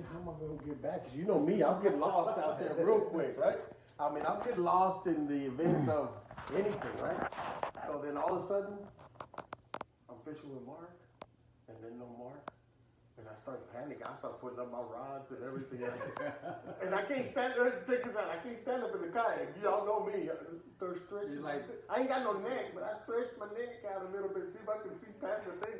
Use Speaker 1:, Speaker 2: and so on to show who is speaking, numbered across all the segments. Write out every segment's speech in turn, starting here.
Speaker 1: shit, how am I gonna get back? Cause you know me, I'll get lost out there real quick, right? I mean, I'll get lost in the event of anything, right? So then all of a sudden, I'm fishing with Mark, and then no Mark. And I start panicking. I start putting up my rods and everything. And I can't stand there. Check this out. I can't stand up in the kayak. Y'all know me. Thirst stretching.
Speaker 2: Like,
Speaker 1: I ain't got no neck, but I stretched my neck out a little bit. See if I can see past the thing.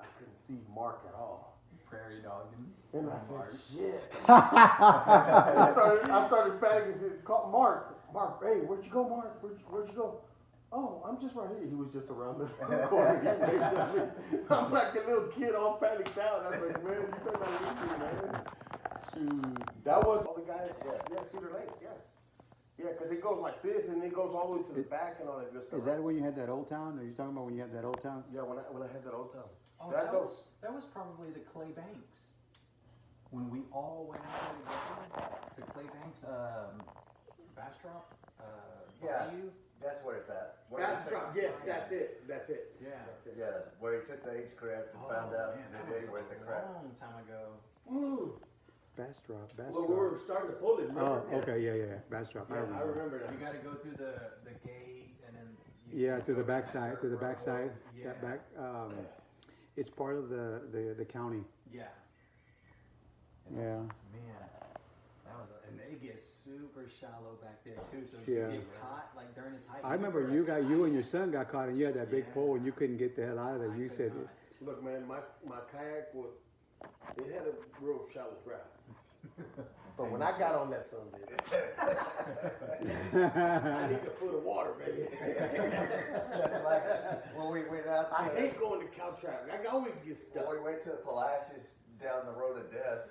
Speaker 1: I couldn't see Mark at all.
Speaker 2: Prairie dogging.
Speaker 1: And I said, shit. I started panicking and said, call Mark. Mark, hey, where'd you go, Mark? Where'd you go? Oh, I'm just right here. He was just around the corner. He waved at me. I'm like a little kid all panicked out. I was like, man, you better not leave me, man. Shoot. That was all the guys. Yeah, Cedar Lake, yeah. Yeah, because it goes like this and it goes all the way to the back and all that good stuff.
Speaker 3: Is that when you had that Old Town? Are you talking about when you had that Old Town?
Speaker 1: Yeah, when I had that Old Town.
Speaker 2: Oh, that was probably the Clay Banks. When we all went out there together, the Clay Banks, Bastrop, Bayou.
Speaker 4: That's where it's at.
Speaker 1: Bastrop, yes, that's it. That's it.
Speaker 2: Yeah.
Speaker 1: That's it.
Speaker 4: Yeah, where he took the H-craft and found out
Speaker 2: man,
Speaker 4: the
Speaker 2: that
Speaker 4: day
Speaker 2: was
Speaker 4: where the crap.
Speaker 2: a long time ago.
Speaker 3: Bastrop.
Speaker 1: Well, we were starting to pull it.
Speaker 3: Oh, okay, yeah. Bastrop.
Speaker 1: Yeah, I remember that.
Speaker 2: You got to go through the gate and then.
Speaker 3: Yeah, to the backside.
Speaker 2: Yeah.
Speaker 3: That back. It's part of the county.
Speaker 2: Yeah.
Speaker 3: Yeah.
Speaker 2: Man, that was, and they get super shallow back there too. So if
Speaker 3: Yeah.
Speaker 2: you get caught like during the tide.
Speaker 3: I remember you and your son got caught, and you had that big pole, and you couldn't get the hell out of there. You said,
Speaker 1: Look, man, my kayak it had a real shallow draft. But when I got on that son of a bitch, I need a foot of water, baby.
Speaker 4: That's like when we went out to.
Speaker 1: I hate going to cow traffic. I always get stuck.
Speaker 4: When we went to Palacios down the road of death.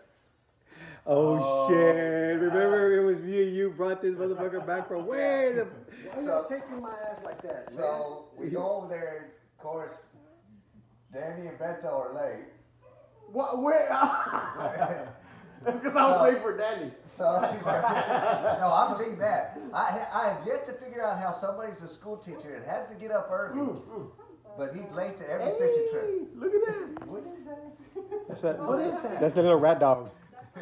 Speaker 3: "Oh shit! Remember, it was me and you brought this motherfucker back from where the."
Speaker 1: Why y'all taking my ass like that, man?
Speaker 4: So we go over there. Of course, Danny and Beto are late.
Speaker 1: What? Where? That's because I was waiting for Danny.
Speaker 4: So he's no, I believe that. I have yet to figure out how somebody's a school teacher and has to get up early, but he's late to every fishing trip.
Speaker 1: Look at that.
Speaker 2: What is that?
Speaker 1: What is that?
Speaker 3: That's a little rat dog.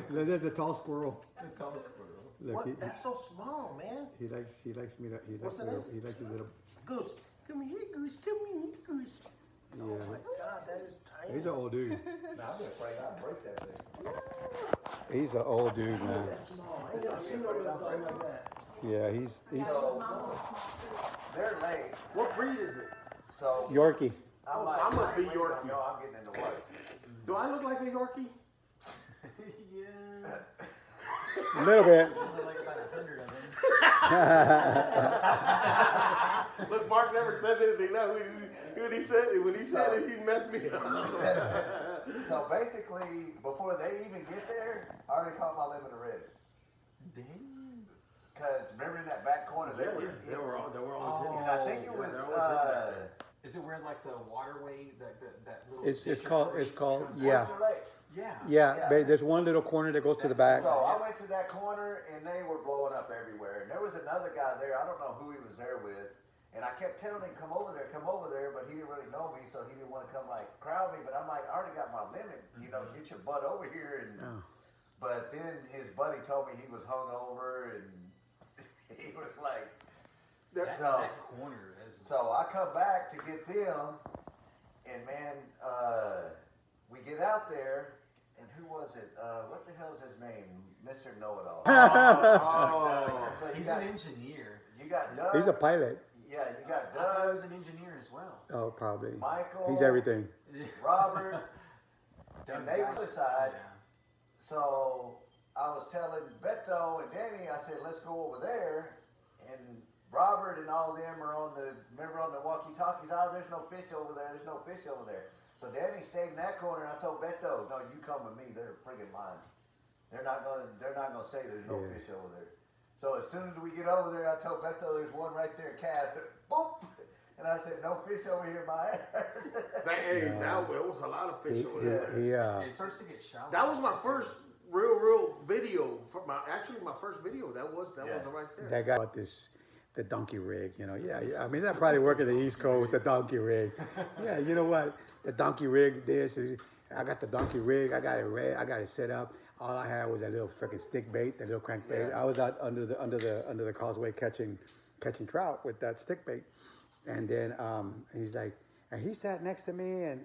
Speaker 3: There's a tall squirrel.
Speaker 2: The tall squirrel.
Speaker 3: Look,
Speaker 1: What? That's so small, man.
Speaker 3: he likes me to.
Speaker 1: What's the name?
Speaker 3: He likes his little.
Speaker 1: Goose. Come here, Goose. Come here, Goose.
Speaker 3: Yeah.
Speaker 1: Oh my God, that is tiny.
Speaker 3: He's an old dude.
Speaker 4: Now I'm afraid I'll break that thing.
Speaker 3: He's an old dude, man.
Speaker 1: That's small. I ain't never seen no little dog like that.
Speaker 3: Yeah, he's
Speaker 4: So they're late.
Speaker 1: What breed is it?
Speaker 4: So
Speaker 3: Yorkie.
Speaker 4: I'm
Speaker 1: Oh, so I must be
Speaker 4: waiting on
Speaker 1: Yorkie.
Speaker 4: y'all, I'm getting into work.
Speaker 1: Do I look like a Yorkie?
Speaker 2: Yeah.
Speaker 3: A little bit.
Speaker 2: There's like about 100 of them.
Speaker 1: Look, Mark never says anything now. When he said it, he messed me up.
Speaker 4: So basically, before they even get there, I already caught my limit of ribs.
Speaker 2: Dang.
Speaker 4: Cause remember in that back corner, they were
Speaker 1: always hitting.
Speaker 4: and I think it
Speaker 2: Oh,
Speaker 4: was
Speaker 1: they're always
Speaker 2: Is it where like the waterway, that little?
Speaker 3: It's
Speaker 2: ditch
Speaker 3: called.
Speaker 2: or
Speaker 3: It's called.
Speaker 2: comes
Speaker 3: Yeah.
Speaker 4: Oyster Lake.
Speaker 2: Yeah.
Speaker 3: Yeah. There's one little corner that goes to the back.
Speaker 4: So I went to that corner and they were blowing up everywhere. And there was another guy there. I don't know who he was there with. And I kept telling him, come over there, but he didn't really know me, so he didn't want to come like crowd me. But I'm like, I already got my limit, get your butt over here. And
Speaker 3: Oh.
Speaker 4: but then his buddy told me he was hungover and he was like,
Speaker 2: That
Speaker 4: so,
Speaker 2: corner is.
Speaker 4: so I come back to get them, and man, we get out there, and who was it? What the hell is his name? Mr. Know-It-All.
Speaker 1: Oh.
Speaker 4: So you
Speaker 2: He's
Speaker 4: got,
Speaker 2: an engineer.
Speaker 4: you got Doug.
Speaker 3: He's a pilot.
Speaker 4: Yeah, you got
Speaker 2: I thought he
Speaker 4: Doug,
Speaker 2: was an engineer as well.
Speaker 3: Oh, probably.
Speaker 4: Michael.
Speaker 3: He's everything.
Speaker 4: Robert. And they were
Speaker 2: Dice.
Speaker 4: decide.
Speaker 2: Yeah.
Speaker 4: So I was telling Beto and Danny, I said, let's go over there. And Robert and all them are on the walkie-talkies. Oh, there's no fish over there. There's no fish over there. So Danny stayed in that corner, and I told Beto, no, you come with me. They're friggin' lying. They're not gonna say there's no
Speaker 3: Yeah.
Speaker 4: fish over there. So as soon as we get over there, I told Beto there's one right there, cast. Boop! And I said, no fish over here, my ass.
Speaker 1: That was a lot of fish over there.
Speaker 2: It starts to get shallow.
Speaker 1: That was my first real video. My first video. That was
Speaker 4: Yeah.
Speaker 1: right there.
Speaker 3: That guy bought the donkey rig, Yeah. I mean, that probably work at the East Coast, the donkey rig. Yeah, you know what? The donkey rig, I got the donkey rig. I got it ready. I got it set up. all I had was that little freaking stick bait, that little crankbait. I was out under the causeway catching trout with that stick bait, and then he's like, and he sat next to me, and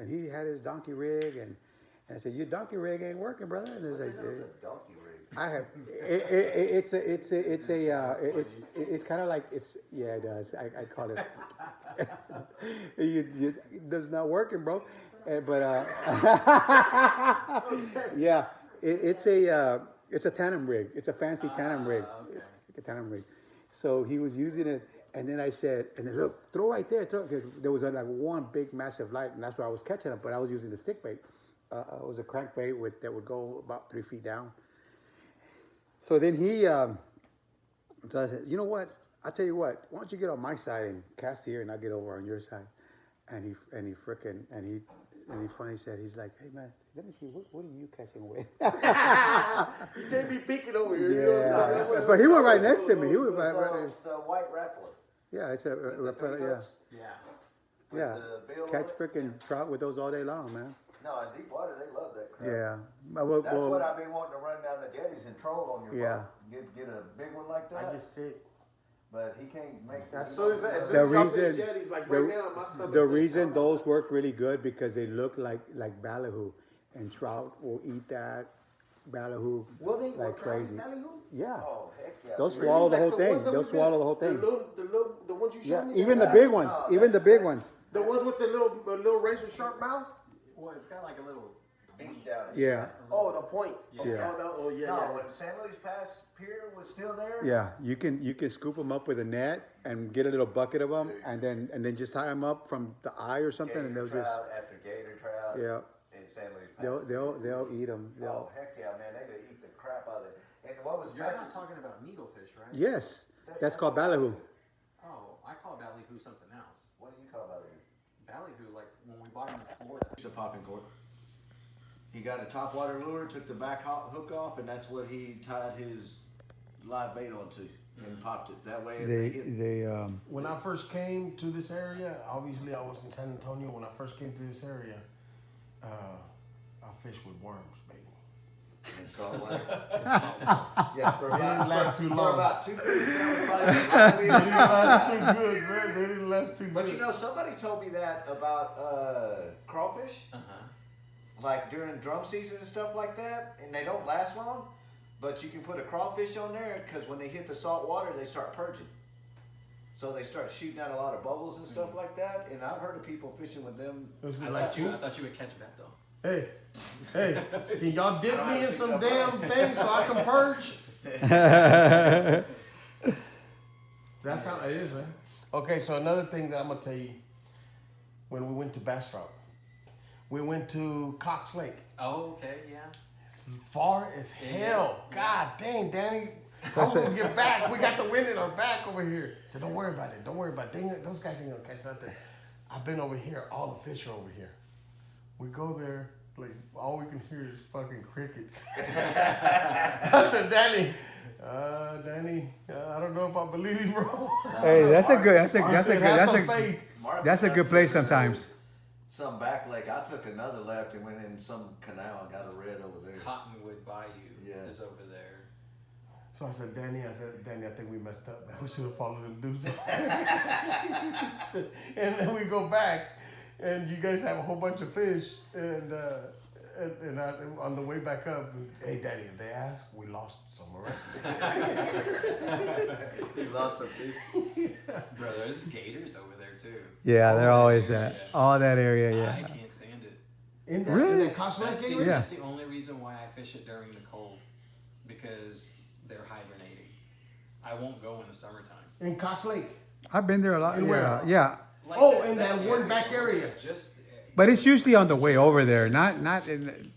Speaker 3: he had his donkey rig, and I said, your donkey rig ain't working, brother. And it's
Speaker 4: What
Speaker 3: like,
Speaker 4: the hell is a donkey rig?
Speaker 3: I have it's kind of like it does. I call it it's not working, bro. But yeah, it's a tandem rig. It's a fancy tandem rig.
Speaker 2: Okay.
Speaker 3: It's like a tandem rig. So he was using it, and then I said, and then, look, throw right there. Throw, 'cause there was like one big massive light, and that's where I was catching it. But I was using the stick bait. It was a crankbait that would go about 3 feet down. So then so I said, you know what? I'll tell you what. Why don't you get on my side and cast here, and I'll get over on your side. And he finally said, he's like, hey man, let me see, what are you catching with?
Speaker 1: You can't be peeking over here. You know what I'm saying?
Speaker 3: Yeah, but he was right next to me. He was right.
Speaker 4: The white rappler.
Speaker 3: Yeah, it's a repeller. Yeah,
Speaker 2: Yeah.
Speaker 3: yeah.
Speaker 4: the bill on
Speaker 3: Catch
Speaker 4: it?
Speaker 3: freaking trout with those all day long, man.
Speaker 4: No, in deep water, they love that crap.
Speaker 3: Yeah.
Speaker 4: That's what I've been wanting to run down the jetties and troll on your
Speaker 3: Yeah.
Speaker 4: boat. Get a big one like
Speaker 1: I
Speaker 4: that.
Speaker 1: get sick.
Speaker 4: But he can't make
Speaker 1: As soon as y'all say jetty, like right now, my stomach.
Speaker 3: The reason those work really good because they look like ballyhoo, and trout will eat that ballyhoo like crazy. Yeah,
Speaker 4: Oh, heck yeah.
Speaker 3: they'll
Speaker 4: Really?
Speaker 3: swallow the
Speaker 1: Like
Speaker 3: whole
Speaker 1: the
Speaker 3: thing.
Speaker 1: ones that
Speaker 3: They'll
Speaker 1: we
Speaker 3: swallow
Speaker 1: get-
Speaker 3: the whole thing.
Speaker 1: The ones you
Speaker 3: Yeah,
Speaker 1: showed me.
Speaker 3: even the
Speaker 1: Yeah.
Speaker 3: big ones.
Speaker 4: Oh,
Speaker 3: Even the
Speaker 4: that's
Speaker 3: big
Speaker 4: nice.
Speaker 3: ones.
Speaker 1: The ones with the little razor sharp mouth.
Speaker 2: Well, it's got like a little.
Speaker 4: Beat down.
Speaker 3: Yeah,
Speaker 1: Oh, the point.
Speaker 2: Yeah.
Speaker 3: Yeah.
Speaker 1: Oh, yeah,
Speaker 4: No,
Speaker 1: yeah.
Speaker 4: when San Luis Pass Pier was still there.
Speaker 3: yeah. You can scoop them up with a net and get a little bucket of them, and then just tie them up from the eye or something, and
Speaker 4: Gator
Speaker 3: they'll just
Speaker 4: trout after gator trout.
Speaker 3: yeah.
Speaker 4: In San Luis Pass.
Speaker 3: They'll eat them.
Speaker 4: Oh, heck yeah, man. They could eat the crap out of it. And what was
Speaker 2: You're not
Speaker 4: messing?
Speaker 2: talking about needlefish, right?
Speaker 3: Yes, that's called ballyhoo.
Speaker 2: Oh, I call ballyhoo something else.
Speaker 4: What do you call that?
Speaker 2: Ballyhoo, like when we bought them in Florida.
Speaker 4: It's a popping cork. He got a topwater lure, took the back hook off, and that's what he tied his live bait onto and popped it. That way, if they hit,
Speaker 1: When I first came to this area, obviously I was in San Antonio. When I first came to this area, I fished with worms, baby.
Speaker 4: and saltwater. Yeah, for
Speaker 1: They didn't last too
Speaker 4: for
Speaker 1: long.
Speaker 4: about 2 minutes, that was like
Speaker 1: They didn't last too good, man. They didn't last too good.
Speaker 4: But you know, somebody told me that about crawfish, like during drum season and stuff like that, and they don't last long. But you can put a crawfish on there because when they hit the salt water, they start purging. So they start shooting out a lot of bubbles and stuff like that. And I've heard of people fishing with them.
Speaker 1: Was it
Speaker 2: I
Speaker 1: like
Speaker 2: thought you would catch Beto.
Speaker 1: Hey, can y'all dip me in some damn thing so I can purge? That's how it is, man. Okay, so another thing that I'm gonna tell you, when we went to Bastrop, we went to Cox Lake.
Speaker 2: Oh, okay, yeah.
Speaker 1: It's far as hell. God dang, Danny. How we gonna get back? We got the wind in our back over here. So don't worry about it. Don't worry about it. Those guys ain't gonna catch nothing. I've been over here. All the fish are over here. We go there, like all we can hear is fucking crickets. I said, Danny, I don't know if I believe you, bro.
Speaker 3: Hey, that's a good.
Speaker 1: I said, have some faith.
Speaker 4: Mark
Speaker 3: That's a
Speaker 4: got
Speaker 3: good
Speaker 4: to,
Speaker 3: place sometimes.
Speaker 4: Some back lake. I took another left and went in some canal and got a red over there.
Speaker 2: Cottonwood Bayou
Speaker 4: Yeah.
Speaker 2: is over there.
Speaker 1: So I said, Danny, I think we messed up. We should have followed them dudes. And then we go back, and you guys have a whole bunch of fish, and I, on the way back up, hey, Danny, if they ask, we lost some, all right?
Speaker 4: He lost some fish.
Speaker 2: Bro, there's gators over there too.
Speaker 3: Yeah, they're always
Speaker 2: area.
Speaker 3: that. All that area,
Speaker 2: I
Speaker 3: yeah.
Speaker 2: can't stand it.
Speaker 1: In that,
Speaker 3: Really?
Speaker 1: in that Cox Lake
Speaker 2: That's the,
Speaker 1: area?
Speaker 3: Yeah.
Speaker 2: that's the only reason why I fish it during the cold, because they're hibernating. I won't go in the summertime.
Speaker 1: In Cox Lake.
Speaker 3: I've been there a lot.
Speaker 1: And
Speaker 3: Yeah,
Speaker 1: where?
Speaker 3: yeah.
Speaker 2: Like
Speaker 1: Oh, in that one back
Speaker 2: bro,
Speaker 1: area.
Speaker 2: Just
Speaker 3: But it's usually on the way over there. Not in.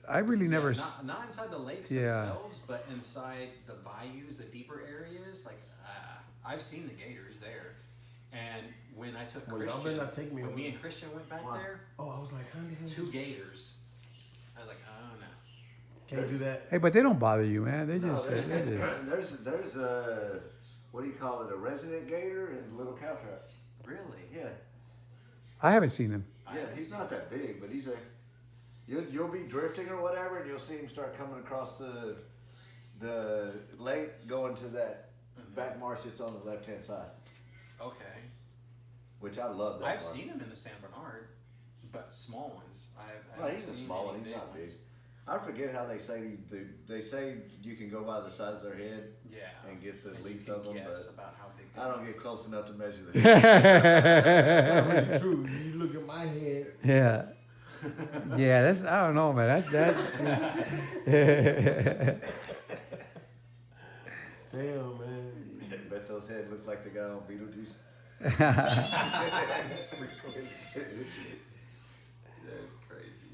Speaker 3: I really
Speaker 2: yeah,
Speaker 3: never.
Speaker 2: not inside the lakes
Speaker 3: Yeah.
Speaker 2: themselves, but inside the bayous, the deeper areas. Like I've seen the gators there, and when I took
Speaker 1: Well, y'all
Speaker 2: Christian,
Speaker 1: better not take me
Speaker 2: when
Speaker 1: over
Speaker 2: me
Speaker 1: there.
Speaker 2: and Christian went back
Speaker 1: Wow.
Speaker 2: there,
Speaker 1: Oh, I was like, honey,
Speaker 2: 2 gators. I was like, oh no.
Speaker 1: can't do that.
Speaker 3: Hey, but they don't bother you, man. They
Speaker 4: No,
Speaker 3: just.
Speaker 4: there's a, what do you call it? A resident gator and little cow trap.
Speaker 2: Really?
Speaker 4: Yeah.
Speaker 3: I haven't seen them.
Speaker 2: I
Speaker 4: Yeah,
Speaker 2: haven't
Speaker 4: he's
Speaker 2: seen
Speaker 4: not that big, but he's a. You'll be drifting or whatever, and you'll see him start coming across the lake, going to that back marsh that's on the left hand side,
Speaker 2: Okay.
Speaker 4: which I love that.
Speaker 2: I've
Speaker 4: marsh.
Speaker 2: seen him in the San Bernard, but small ones. I
Speaker 4: Well,
Speaker 2: haven't
Speaker 4: he's a
Speaker 2: seen
Speaker 4: small one.
Speaker 2: any
Speaker 4: He's not big.
Speaker 2: ones.
Speaker 4: I forget how they say they say you can go by the size of their head
Speaker 2: Yeah.
Speaker 4: and get the
Speaker 2: And you
Speaker 4: length
Speaker 2: can
Speaker 4: of them,
Speaker 2: guess
Speaker 4: but
Speaker 2: about how big they
Speaker 4: I don't
Speaker 2: are.
Speaker 4: get close enough to measure the head.
Speaker 1: That's really true. You look at my head.
Speaker 3: Yeah. Yeah, that's, I don't know, man. That
Speaker 1: Damn, man.
Speaker 4: Beto's head looked like the guy on Beetlejuice.
Speaker 2: That's crazy.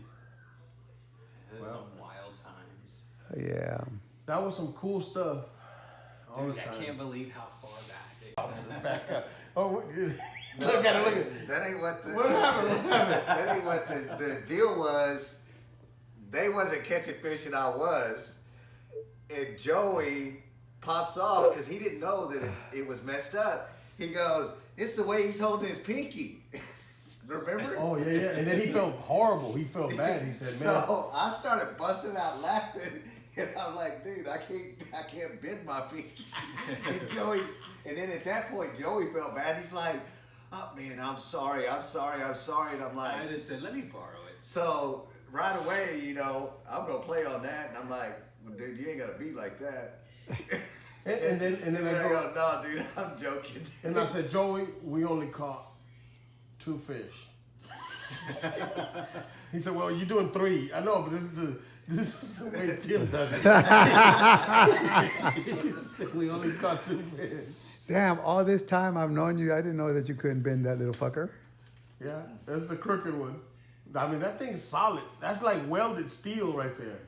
Speaker 2: There's
Speaker 1: Well.
Speaker 2: some wild times.
Speaker 3: yeah.
Speaker 1: That was some cool stuff. All
Speaker 2: Dude,
Speaker 1: the
Speaker 2: I
Speaker 1: time.
Speaker 2: can't believe how far back it
Speaker 1: Back up. Oh, look at it, look at it.
Speaker 4: That ain't what the
Speaker 1: What happened? What happened?
Speaker 4: that ain't what the deal was. They wasn't catching fish and I was. And Joey pops off because he didn't know that it was messed up. He goes, "It's the way he's holding his pinky." Remember?
Speaker 1: Oh, yeah, yeah. And then he felt horrible. He felt bad. He said, man.
Speaker 4: So I started busting out laughing, and I'm like, "Dude, I can't bend my pinky." And then at that point, Joey felt bad. He's like, "Oh man, I'm sorry. And I'm
Speaker 2: I
Speaker 4: like,
Speaker 2: just said, let me borrow it.
Speaker 4: so right away, I'm gonna play on that, and I'm like, well, dude, you ain't gotta be like that.
Speaker 1: And then I
Speaker 4: I
Speaker 1: go,
Speaker 4: go, no, dude, I'm joking.
Speaker 1: and I said, Joey, we only caught 2 fish. He said, well, you're doing 3. I know, but this is the way Tim does it. He said, we only caught 2 fish.
Speaker 3: Damn, all this time I've known you, I didn't know that you couldn't bend that little fucker.
Speaker 1: Yeah, that's the crooked one. I mean, that thing's solid. That's like welded steel right there.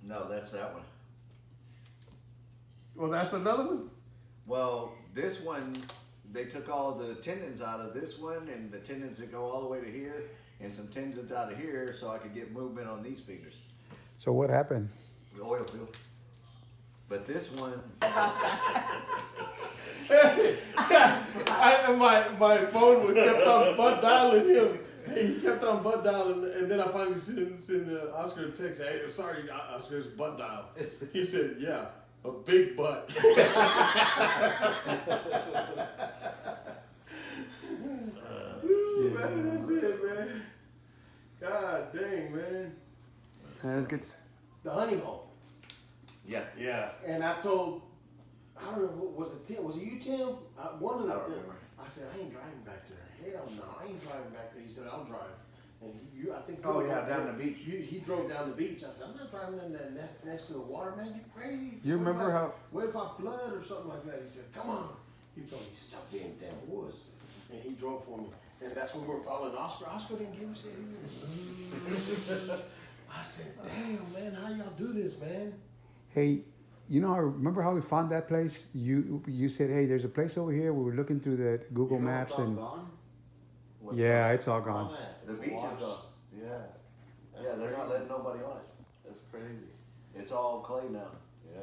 Speaker 4: No, that's that one.
Speaker 1: Well, that's another one?
Speaker 4: Well, this one, they took all the tendons out of this one, and the tendons that go all the way to here, and some tendons out of here, so I could get movement on these fingers.
Speaker 3: So what happened?
Speaker 4: The oil field. But this one,
Speaker 1: My phone was kept on butt dialing him. He kept on butt dialing, and then I finally send Oscar a text. Hey, I'm sorry, Oscar, it's butt dial. He said, yeah, a big butt. Ooh, man, that's it, man. God dang, man.
Speaker 3: That's good.
Speaker 1: The honey hole.
Speaker 4: yeah.
Speaker 5: Yeah.
Speaker 1: And I told, I don't know, was it Tim? Was it you, Tim? One of
Speaker 4: I don't
Speaker 1: them.
Speaker 4: remember.
Speaker 1: I said, I ain't driving back there. Hell no, I ain't driving back there. He said, I'll drive. And I think.
Speaker 4: Oh, yeah, down the beach.
Speaker 1: He drove down the beach. I said, I'm not driving in there next to the water, man. You crazy?
Speaker 3: You remember how-
Speaker 1: What if I flood or something like that? He said, come on. He told me, stop being damn woods. And he drove for me. And that's when we were following Oscar. Oscar didn't give a shit. I said, damn, man, how y'all do this, man?
Speaker 3: Hey, you know, remember how we found that place? You said, hey, there's a place over here. We were looking through the Google Maps and
Speaker 4: What's
Speaker 3: yeah,
Speaker 4: going
Speaker 3: it's all gone.
Speaker 5: All that.
Speaker 4: The
Speaker 5: It's
Speaker 4: beach is
Speaker 5: washed.
Speaker 4: gone.
Speaker 5: Yeah.
Speaker 4: Yeah, they're not letting nobody on it.
Speaker 5: That's crazy.
Speaker 4: It's all clay now.
Speaker 5: Yeah.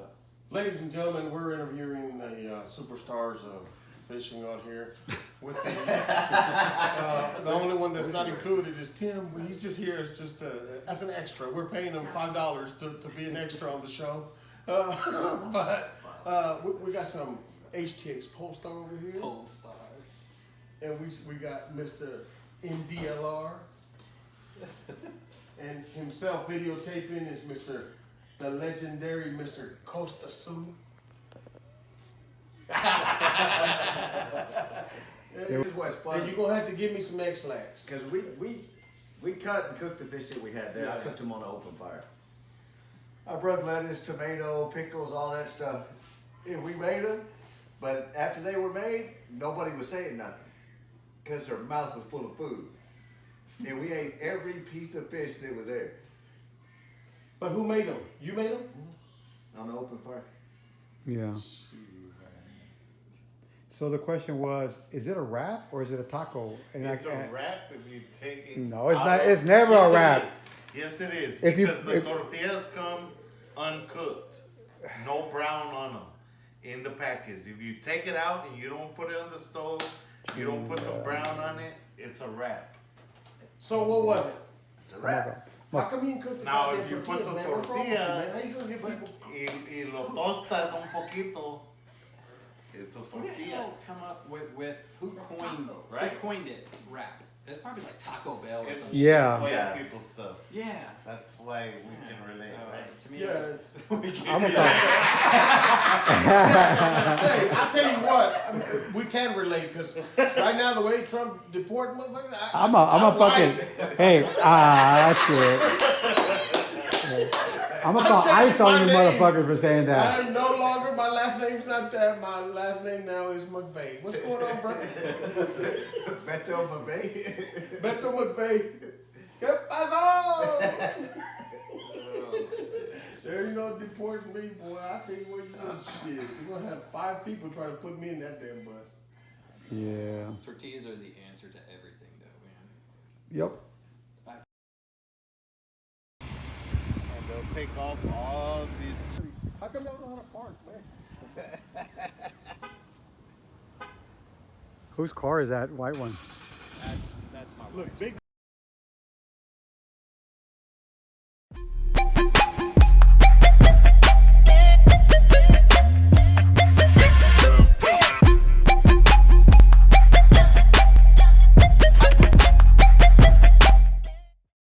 Speaker 1: Ladies and gentlemen, we're interviewing the superstars of fishing out here. With the only one that's not included is Tim. He's just here as just as an extra. We're paying him $5 to be an extra on the show. But we got some HTX Polestar over here,
Speaker 2: Polestar.
Speaker 1: and we got Mr. MDLR, and himself videotaping is the legendary Mr. Costa Sul.
Speaker 4: This is what's
Speaker 1: And
Speaker 4: fun.
Speaker 1: you're gonna have to give me some X-Lax.
Speaker 4: Because we cut and cooked the fish that we had there. I cooked them on an open fire. I brought lettuce, tomato, pickles, all that stuff. And we made them, but after they were made, nobody was saying nothing. Because their mouth was full of food. And we ate every piece of fish that was there
Speaker 1: But who made them? You made them?
Speaker 4: on the open fire.
Speaker 3: Yeah. So the question was, is it a wrap or is it a taco? And
Speaker 5: It's a wrap if you take it.
Speaker 3: No, it's
Speaker 5: out
Speaker 3: not-
Speaker 5: of-
Speaker 3: it's never a
Speaker 5: Yes, it
Speaker 3: wrap.
Speaker 5: is. Yes, it is.
Speaker 3: If you-
Speaker 5: Because the
Speaker 3: if-
Speaker 5: tortillas come uncooked, no brown on them in the package. If you take it out and you don't put it on the stove, you don't put some brown on it, it's a wrap.
Speaker 1: So what was it?
Speaker 4: It's a wrap.
Speaker 1: How come you didn't cook the
Speaker 5: Now,
Speaker 1: goddamn
Speaker 5: if you put
Speaker 1: tortillas,
Speaker 5: the
Speaker 1: man? What's wrong with you,
Speaker 5: tortilla-
Speaker 1: man? How you gonna get people?
Speaker 5: Y lo tostas un poquito. It's a
Speaker 2: Who the
Speaker 5: tortilla.
Speaker 2: hell come up with who coined
Speaker 5: Right?
Speaker 2: Who coined it? Wrapped. It's probably like Taco Bell or
Speaker 5: It's,
Speaker 2: something.
Speaker 3: Yeah.
Speaker 5: it's white
Speaker 4: Yeah.
Speaker 5: people stuff.
Speaker 2: Yeah.
Speaker 5: That's why we can relate,
Speaker 2: So,
Speaker 5: right?
Speaker 2: to me,
Speaker 1: Yeah.
Speaker 2: we can
Speaker 3: I'm a
Speaker 1: Hey, I'll tell you what, I mean, we can relate because right now the way Trump deporting motherfuckers,
Speaker 3: I'm a fucking, hey, shit. I'm gonna call
Speaker 1: changing
Speaker 3: ice on
Speaker 1: my
Speaker 3: you
Speaker 1: name.
Speaker 3: motherfuckers for saying that.
Speaker 1: I'm no longer, my last name's not that, my last name now is McVeigh. What's going on, brother?
Speaker 4: Beto Mabay.
Speaker 1: Beto McVeigh. ¿Qué pasó? There you go, deporting me, boy. I tell you what, you know shit. You're gonna have 5 people trying to put me in that damn bus.
Speaker 3: Yeah.
Speaker 2: tortillas are the answer to everything, though, man.
Speaker 3: Yep.
Speaker 5: And they'll take off all these.
Speaker 1: How come y'all know how to park, man?
Speaker 3: Whose car is that white one?
Speaker 2: That's my
Speaker 1: Look, big